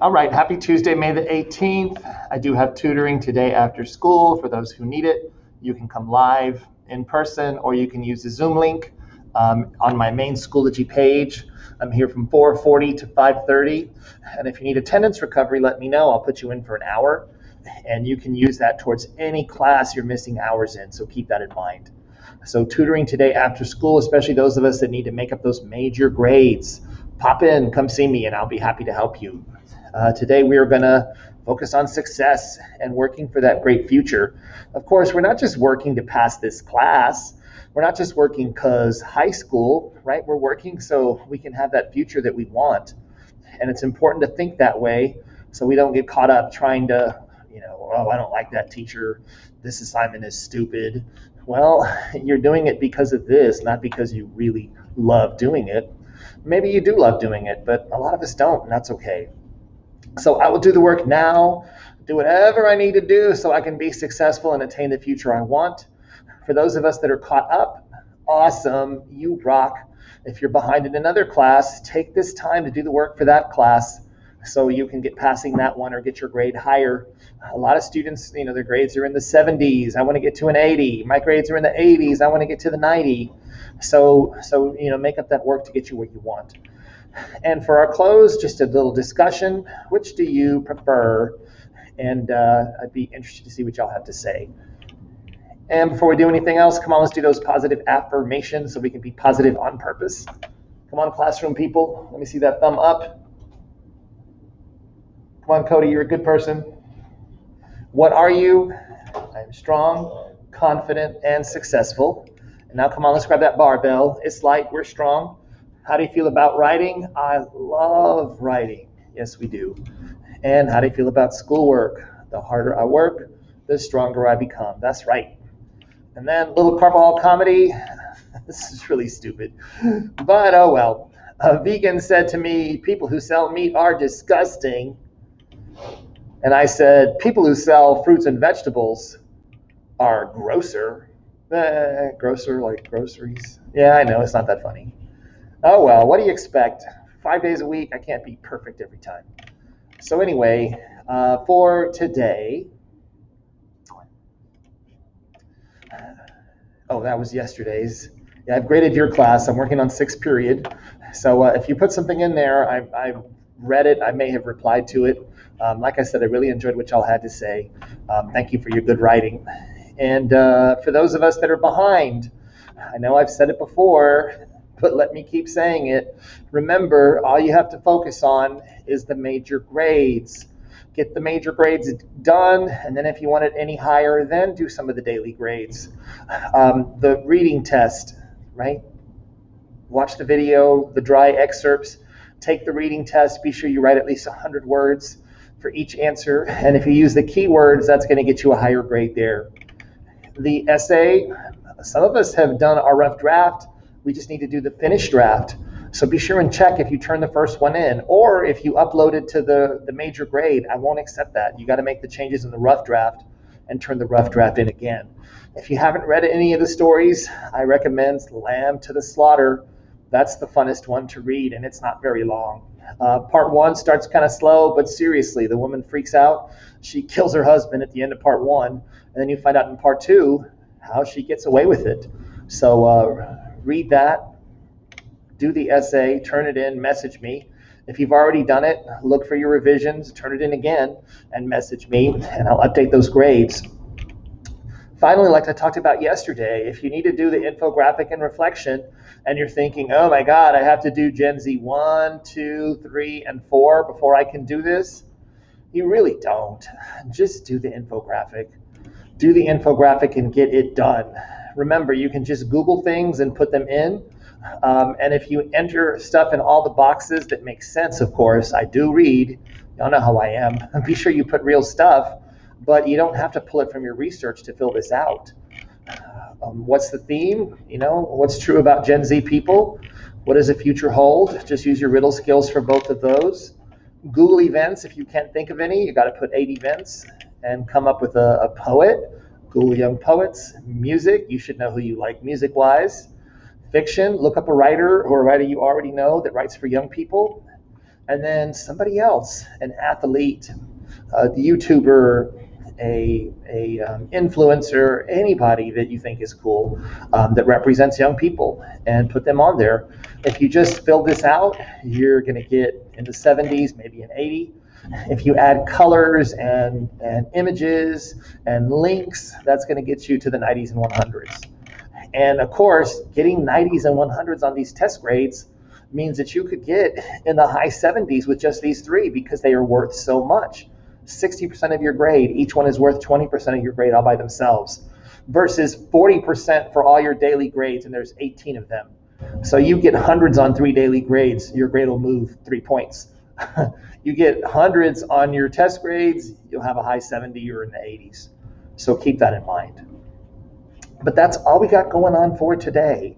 All right, happy Tuesday, May the 18th. I do have tutoring today after school for those who need it. You can come live in person or you can use the Zoom link on my main Schoology page. I'm here from 4:40 to 5:30. And if you need attendance recovery, let me know. I'll put you in for an hour. And you can use that towards any class you're missing hours in, so keep that in mind. So tutoring today after school, especially those of us that need to make up those major grades, pop in, come see me, and I'll be happy to help you. Today we are going to focus on success and working for that great future. Of course, we're not just working to pass this class. We're not just working because high school, right? We're working so we can have that future that we want. And it's important to think that way so we don't get caught up trying to, oh, I don't like that teacher. This assignment is stupid. Well, you're doing it because of this, not because you really love doing it. Maybe you do love doing it, but a lot of us don't, and that's okay. So I will do the work now, do whatever I need to do so I can be successful and attain the future I want. For those of us that are caught up, awesome, you rock. If you're behind in another class, take this time to do the work for that class so you can get passing that one or get your grade higher. A lot of students, their grades are in the 70s. I want to get to an 80. My grades are in the 80s. I want to get to the 90. So make up that work to get you where you want. And for our close, just a little discussion. Which do you prefer? And I'd be interested to see what y'all have to say. And before we do anything else, come on, let's do those positive affirmations so we can be positive on purpose. Come on, classroom people. Let me see that thumb up. Come on, Cody, you're a good person. What are you? I am strong, confident, and successful. And now come on, let's grab that barbell. It's light, we're strong. How do you feel about writing? I love writing. Yes, we do. And how do you feel about schoolwork? The harder I work, the stronger I become. That's right. And then a little Carvajal comedy. This is really stupid. But oh well. A vegan said to me, people who sell meat are disgusting. And I said, people who sell fruits and vegetables are grosser. Grosser like groceries. Yeah, I know, it's not that funny. Oh well, what do you expect? 5 days a week, I can't be perfect every time. So anyway, for today, that was yesterday's. Yeah, I've graded your class. I'm working on 6th period. So if you put something in there, I've read it. I may have replied to it. Like I said, I really enjoyed what y'all had to say. Thank you for your good writing. And for those of us that are behind, I know I've said it before, but let me keep saying it. Remember, all you have to focus on is the major grades. Get the major grades done, and then if you want it any higher, then do some of the daily grades. The reading test, right? Watch the video, the dry excerpts, take the reading test, be sure you write at least 100 words for each answer, and if you use the keywords, that's going to get you a higher grade there. The essay, some of us have done our rough draft. We just need to do the finished draft. So be sure and check if you turn the first one in, or if you upload it to the major grade. I won't accept that. You got to make the changes in the rough draft and turn the rough draft in again. If you haven't read any of the stories, I recommend Lamb to the Slaughter. That's the funnest one to read, and it's not very long. Part 1 starts kind of slow, but seriously, the woman freaks out. She kills her husband at the end of part 1, and then you find out in part 2 how she gets away with it. So read that, do the essay, turn it in, message me. If you've already done it, look for your revisions, turn it in again, and message me, and I'll update those grades. Finally, like I talked about yesterday, if you need to do the infographic and reflection, and you're thinking, oh my God, I have to do Gen Z 1, 2, 3, and 4 before I can do this, you really don't. Just do the infographic. Do the infographic and get it done. Remember, you can just Google things and put them in. And if you enter stuff in all the boxes that make sense, of course, I do read. Y'all know how I am. Be sure you put real stuff, but you don't have to pull it from your research to fill this out. What's the theme? What's true about Gen Z people? What does the future hold? Just use your riddle skills for both of those. Google events, if you can't think of any, you got to put 8 events and come up with a poet. Google young poets. Music, you should know who you like music-wise. Fiction, look up a writer or a writer you already know that writes for young people. and then somebody else, an athlete, a YouTuber, a influencer, anybody that you think is cool, that represents young people, and put them on there. If you just fill this out, you're going to get in the 70s, maybe an 80. If you add colors and images and links, that's going to get you to the 90s and 100s. And of course, getting 90s and 100s on these test grades means that you could get in the high 70s with just these three, because they are worth so much. 60% of your grade, each one is worth 20% of your grade all by themselves, versus 40% for all your daily grades, and there's 18 of them. So you get hundreds on 3 daily grades, your grade will move 3 points. You get hundreds on your test grades, you'll have a high 70 or in the 80s. So keep that in mind. But that's all we got going on for today.